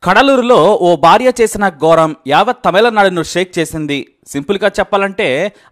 కడలూరులో ఓ భార్య చేసిన ఘోరం యావత్ తమిళనాడును షేక్ చేసింది. సింపుల్ గా చెప్పాలంటే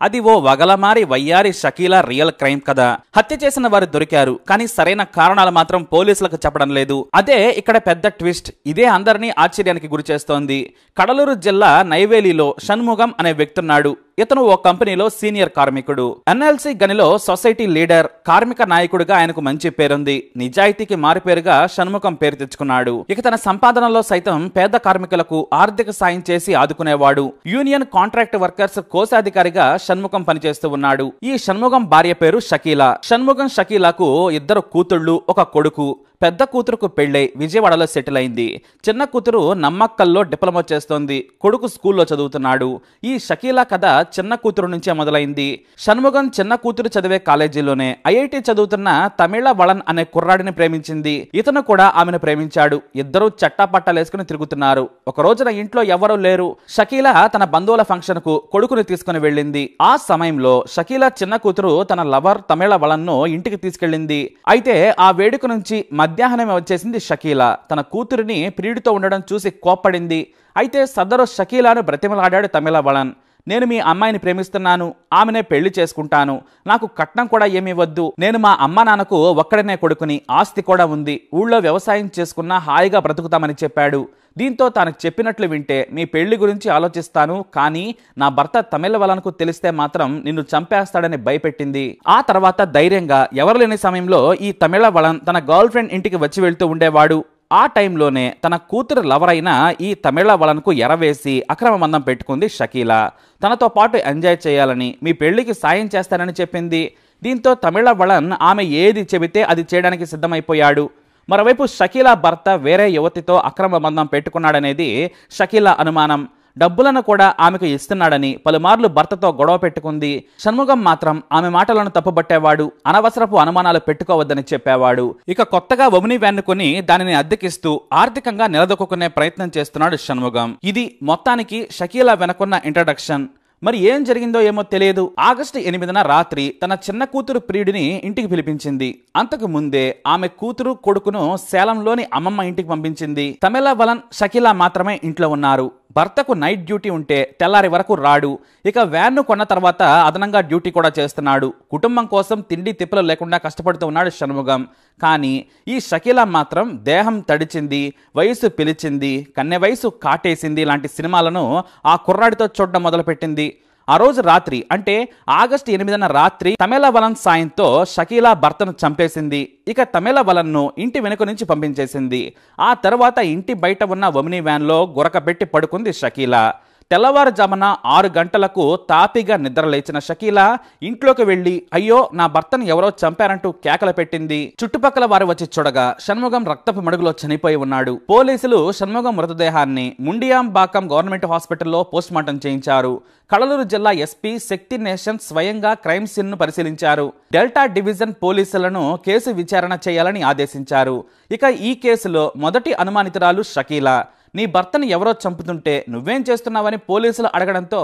అది ఓ వగలమారి వయ్యారి షకీలా రియల్ క్రైమ్ కదా. హత్య చేసిన వారు దొరికారు, కానీ సరైన కారణాలు మాత్రం పోలీసులకు చెప్పడం లేదు. అదే ఇక్కడ పెద్ద ట్విస్ట్. ఇదే అందరినీ ఆశ్చర్యానికి గురి చేస్తోంది. కడలూరు జిల్లా నైవేలిలో షణ్ముగం అనే వ్యక్తున్నాడు. ఇతను ఓ కంపెనీలో సీనియర్ కార్మికుడు. ఎన్ఎల్సీ గనిలో సొసైటీ లీడర్, కార్మిక నాయకుడిగా ఆయనకు మంచి పేరుంది. నిజాయితీకి మారుపేరుగా షణ్ముగం పేరు తెచ్చుకున్నాడు. ఇక తన సంపాదనలో సైతం పేద కార్మికులకు ఆర్థిక సాయం చేసి ఆదుకునేవాడు. యూనియన్ కాంట్రాక్ట్ వర్కర్స్ కోశాధికారిగా షణ్ముగం పనిచేస్తూ ఉన్నాడు. ఈ షణ్ముగం భార్య పేరు షకీలా. షణ్ముగం షకీలాకు ఇద్దరు కూతుళ్లు, ఒక కొడుకు. పెద్ద కూతురుకు పెళ్లై విజయవాడలో సెటిల్ అయింది. చిన్న కూతురు నమ్మక్కల్లో డిప్లొమా చేస్తోంది. కొడుకు స్కూల్లో చదువుతున్నాడు. ఈ షకీలా కథ చిన్న కూతురు నుంచే మొదలైంది. షణ్ముగం చిన్న కూతురు చదివే కాలేజీలోనే ఐఐటి చదువుతున్న తమిళ వళన్ అనే కుర్రాడిని ప్రేమించింది. ఇతను కూడా ఆమెను ప్రేమించాడు. ఇద్దరూ చట్టాపట్టాలేసుకుని తిరుగుతున్నారు. ఒక రోజున ఇంట్లో ఎవరూ లేరు. షకీలా తన బంధువుల ఫంక్షన్ కు కొడుకుని తీసుకుని వెళ్ళింది. ఆ సమయంలో షకీలా చిన్న కూతురు తన లవర్ తమిళ వళన్ను ఇంటికి తీసుకెళ్ళింది. అయితే ఆ వేడుక నుంచి మధ్యాహ్నం వచ్చేసింది షకీలా. తన కూతురిని ప్రియుడితో ఉండడం చూసి కోప్పడింది. అయితే సదరు షకీలాను బ్రతిమలాడాడు తమిళ వళన్. నేను మీ అమ్మాయిని ప్రేమిస్తున్నాను, ఆమెనే పెళ్లి చేసుకుంటాను, నాకు కట్నం కూడా ఏమీ వద్దు, నేను మా అమ్మ నాన్నకు ఒక్కడనే కొడుకుని, ఆస్తి కూడా ఉంది, ఊళ్ళో వ్యవసాయం చేసుకున్నా హాయిగా బ్రతుకుతామని చెప్పాడు. దీంతో తాను చెప్పినట్లు వింటే మీ పెళ్లి గురించి ఆలోచిస్తాను, కానీ నా భర్త తమిళ వలనకు తెలిస్తే మాత్రం నిన్ను చంపేస్తాడని భయపెట్టింది. ఆ తర్వాత ధైర్యంగా ఎవరు లేని సమయంలో ఈ తమిళ వలన్ తన గర్ల్ ఫ్రెండ్ ఇంటికి వచ్చి వెళ్తూ ఉండేవాడు. ఆ టైంలోనే తన కూతురు లవర్ అయిన ఈ తమిళ వలన్కు ఎరవేసి అక్రమ బంధం పెట్టుకుంది షకీలా. తనతో పాటు ఎంజాయ్ చేయాలని, మీ పెళ్లికి సాయం చేస్తానని చెప్పింది. దీంతో తమిళ వలన్ ఆమె ఏది చెబితే అది చేయడానికి సిద్ధమైపోయాడు. మరోవైపు షకీలా భర్త వేరే యువతితో అక్రమ బంధం పెట్టుకున్నాడనేది షకీలా అనుమానం. డబ్బులను కూడా ఆమెకు ఇస్తున్నాడని పలుమార్లు భర్తతో గొడవ పెట్టుకుంది. షణ్ముగం మాత్రం ఆమె మాటలను తప్పుబట్టేవాడు. అనవసరపు అనుమానాలు పెట్టుకోవద్దని చెప్పేవాడు. ఇక కొత్తగా ఒమిని వ్యాన్ కొని దానిని అద్దెకిస్తూ ఆర్థికంగా నిలదొక్కునే ప్రయత్నం చేస్తున్నాడు షణ్ముగం. ఇది మొత్తానికి షకీలా వెనకున్న ఇంట్రడక్షన్. మరి ఏం జరిగిందో ఏమో తెలియదు. ఆగస్టు 8న రాత్రి తన చిన్న కూతురు ప్రియుడిని ఇంటికి పిలిపించింది. అంతకు ముందే ఆమె కూతురు కొడుకును సేలంలోని అమ్మమ్మ ఇంటికి పంపించింది. తమిళ వలన్ షకీలా మాత్రమే ఇంట్లో ఉన్నారు. భర్తకు నైట్ డ్యూటీ ఉంటే తెల్లారి వరకు రాడు. ఇక వ్యాన్ను కొన్న తర్వాత అదనంగా డ్యూటీ కూడా చేస్తున్నాడు. కుటుంబం కోసం తిండి తిప్పలు లేకుండా కష్టపడుతూ ఉన్నాడు షణ్ముగం. కానీ ఈ షకీలా మాత్రం దేహం తడిచింది, వయసు పిలిచింది, కన్నె వయసు కాటేసింది లాంటి సినిమాలను ఆ కుర్రాడితో చూడడం మొదలుపెట్టింది. ఆ రోజు రాత్రి అంటే ఆగస్టు 8న రాత్రి తమిళ వలన్ సాయంతో షకీలా భర్తను చంపేసింది. ఇక తమిళ వలన్ను ఇంటి వెనుక నుంచి పంపించేసింది. ఆ తర్వాత ఇంటి బయట ఉన్న ఒమిని వ్యాన్లో గురకబెట్టి పడుకుంది షకీలా. తెల్లవారుజామున 6 గంటలకు తాపిగా నిద్రలేచిన షకీలా ఇంట్లోకి వెళ్లి అయ్యో నా భర్తను ఎవరో చంపారంటూ కేకలు పెట్టింది. చుట్టుపక్కల వారు వచ్చి చూడగా షణ్ముగం రక్తపు మడుగులో చనిపోయి ఉన్నాడు. పోలీసులు షణ్ముగం మృతదేహాన్ని ముండియాంబాకం గవర్నమెంట్ హాస్పిటల్లో పోస్ట్మార్టం చేయించారు. కడలూరు జిల్లా ఎస్పీ శక్తి నేషన్ స్వయంగా క్రైమ్ సీన్ ను పరిశీలించారు. డెల్టా డివిజన్ పోలీసులను కేసు విచారణ చేయాలని ఆదేశించారు. ఇక ఈ కేసులో మొదటి అనుమానితురాలు షకీలా. నీ భర్తను ఎవరో చంపుతుంటే నువ్వేం చేస్తున్నావని పోలీసులు అడగడంతో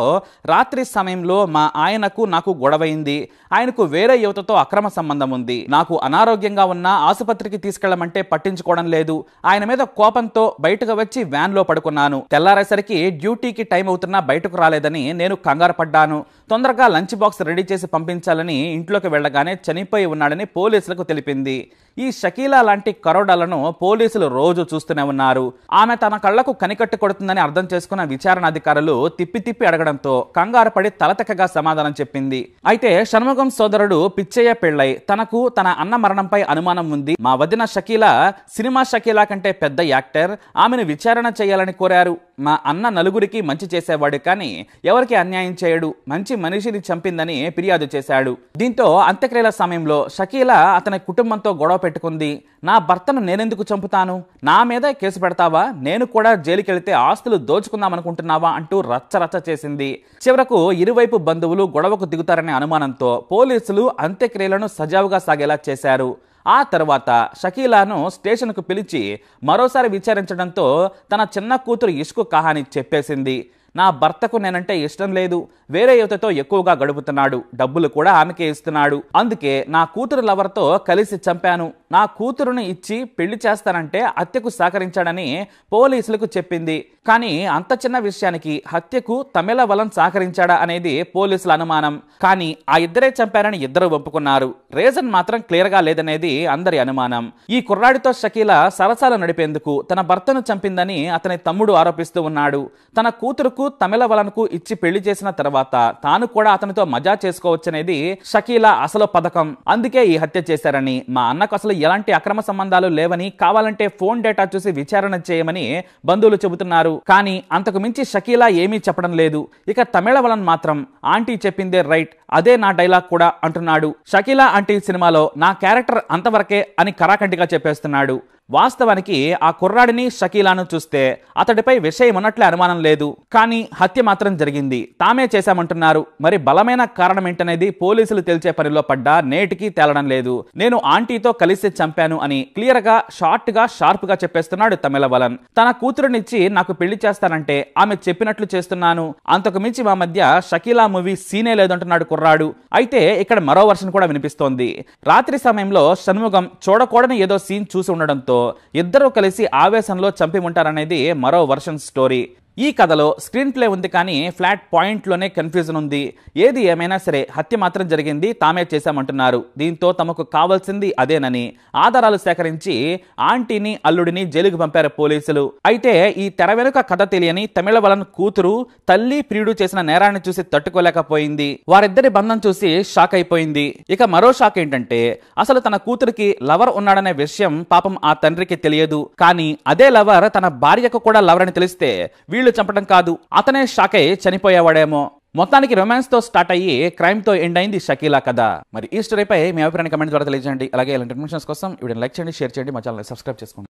రాత్రి సమయంలో మా ఆయనకు నాకు గొడవైంది, ఆయనకు వేరే యువతతో అక్రమ సంబంధం ఉంది, నాకు అనారోగ్యంగా ఉన్న ఆసుపత్రికి తీసుకెళ్లమంటే పట్టించుకోవడం లేదు, ఆయన మీద కోపంతో బయటకు వచ్చి వ్యాన్లో పడుకున్నాను, తెల్లారేసరికి డ్యూటీకి టైం అవుతున్నా బయటకు రాలేదని నేను కంగారు పడ్డాను, తొందరగా లంచ్ బాక్స్ రెడీ చేసి పంపించాలని ఇంట్లోకి వెళ్లగానే చనిపోయి ఉన్నాడని పోలీసులకు తెలిపింది. ఈ షకీలా లాంటి కరోడాలను పోలీసులు రోజు చూస్తూనే ఉన్నారు. ఆమె తన కళ్లకు కనికట్టు కొడుతుందని అర్థం చేసుకున్న విచారణ అధికారులు తిప్పి తిప్పి అడగడంతో కంగారు పడి తలతెక్కగా సమాధానం చెప్పింది. అయితే షణ్ముగం సోదరుడు పిచ్చయ్య పెళ్లై తనకు తన అన్న మరణంపై అనుమానం ఉంది, మా వదిన షకీలా సినిమా షకీలా కంటే పెద్ద యాక్టర్, ఆమెను విచారణ చేయాలని కోరారు. మా అన్న నలుగురికి మంచి చేసేవాడు, కానీ ఎవరికి అన్యాయం చేయడు, మంచి మనిషిని చంపిందని ఫిర్యాదు చేశాడు. దీంతో అంత్యక్రియల సమయంలో షకీలా అతని కుటుంబంతో గొడవ పెట్టుకుంది. నా భర్తను నేనెందుకు చంపుతాను, నా మీద కేసు పెడతావా, నేను కూడా జైలుకెళ్తే ఆస్తులు దోచుకుందామనుకుంటున్నావా అంటూ రచ్చరచ్చ చేసింది. చివరకు ఇరువైపు బంధువులు గొడవకు దిగుతారనే అనుమానంతో పోలీసులు అంత్యక్రియలను సజావుగా సాగేలా చేశారు. ఆ తర్వాత షకీలాను స్టేషన్కు పిలిచి మరోసారి విచారించడంతో తన చిన్న కూతురు ఇష్కు కహాని చెప్పేసింది. నా భర్తకు నేనంటే ఇష్టం లేదు, వేరే యువతతో ఎక్కువగా గడుపుతున్నాడు, డబ్బులు కూడా ఆమెకే ఇస్తున్నాడు, అందుకే నా కూతురు లవర్తో కలిసి చంపాను, నా కూతురును ఇచ్చి పెళ్లి చేస్తానంటే హత్యకు సహకరించాడని పోలీసులకు చెప్పింది. కానీ అంత చిన్న విషయానికి హత్యకు తమిళవలన్ సహకరించాడా అనేది పోలీసుల అనుమానం. కానీ ఆ ఇద్దరే చంపారని ఇద్దరు ఒప్పుకున్నారు. రీజన్ మాత్రం క్లియర్ గా లేదనేది అందరి అనుమానం. ఈ కుర్రాడితో షకీలా సరసాలు నడిపేందుకు తన భర్తను చంపిందని అతని తమ్ముడు ఆరోపిస్తూ ఉన్నాడు. తన కూతురుకు తమిళవలన్ కు ఇచ్చి పెళ్లి చేసిన తర్వాత తాను కూడా అతనితో మజా చేసుకోవచ్చనేది షకీలా అసలు పథకం. అందుకే ఈ హత్య చేశారని, మా అన్నకు అసలు ఎలాంటి అక్రమ సంబంధాలు లేవని, కావాలంటే ఫోన్ డేటా చూసి విచారణ చేయమని బంధువులు చెబుతున్నారు. కానీ అంతకు మించి షకీలా ఏమీ చెప్పడం లేదు. ఇక తమిళవలన్ మాత్రం ఆంటీ చెప్పిందే రైట్, అదే నా డైలాగ్ కూడా అంటున్నాడు. షకీలా ఆంటీ సినిమాలో నా క్యారెక్టర్ అంతవరకే అని కరాఖండిగా చెప్పేస్తున్నాడు. వాస్తవానికి ఆ కుర్రాడిని షకీలాను చూస్తే అతడిపై విషయం ఉన్నట్లే అనుమానం లేదు. కానీ హత్య మాత్రం జరిగింది, తామే చేశామంటున్నారు. మరి బలమైన కారణం ఏంటనేది పోలీసులు తేల్చే పనిలో పడ్డా నేటికి తేలడం లేదు. నేను ఆంటీతో కలిసి చంపాను అని క్లియర్ గా షార్ప్ గా చెప్పేస్తున్నాడు తమిళవలన్. తన కూతురునిచ్చి నాకు పెళ్లి చేస్తానంటే ఆమె చెప్పినట్లు చేస్తున్నాను, అంతకు మించి మా మధ్య షకీలా మూవీ సీనే లేదంటున్నాడు కుర్రాడు. అయితే ఇక్కడ మరో వర్షన్ కూడా వినిపిస్తోంది. రాత్రి సమయంలో షణ్ముగం చూడకూడని ఏదో సీన్ చూసి ఉండడంతో ఇద్దరూ కలిసి ఆవేశంలో చంపి ఉంటారనేది మరో వర్షన్ స్టోరీ. ఈ కథలో స్క్రీన్ ప్లే ఉంది, కానీ ఫ్లాట్ పాయింట్లోనే కన్ఫ్యూజన్ ఉంది. ఏది ఏమైనా సరే హత్య మాత్రం జరిగింది, తామే చేశామంటున్నారు. దీంతో తమకు కావాల్సింది అదేనని ఆధారాలు సేకరించి ఆంటీని అల్లుడిని జైలుకు పంపారు పోలీసులు. అయితే ఈ తెర వెనుక కథ తెలియని తమిళవలన్ కూతురు తల్లి ప్రియుడు చేసిన నేరాన్ని చూసి తట్టుకోలేకపోయింది. వారిద్దరి బంధం చూసి షాక్ అయిపోయింది. ఇక మరో షాక్ ఏంటంటే అసలు తన కూతురికి లవర్ ఉన్నాడనే విషయం పాపం ఆ తండ్రికి తెలియదు. కానీ అదే లవర్ తన భార్యకు కూడా లవర్ అని తెలిస్తే వీళ్ళు చంపడం కాదు, అతనే షాక్ అయి చనిపోయేవాడేమో. మొత్తానికి రొమాన్స్ తో స్టార్ట్ అయ్యి క్రైమ్ తో ఎండ్ అయింది షకీలా కథ. మరి ఈ స్టోరీపై మీ అభిప్రాయాన్ని కమెంట్ ద్వారా తెలియజేయండి. అలాగే ఇలాంటి ఇన్ఫర్మేషన్స్ కోసం వీడియోని లైక్ చేయండి, షేర్ చేయండి, మా ఛానల్ సబ్స్క్రైబ్ చేసుకోండి.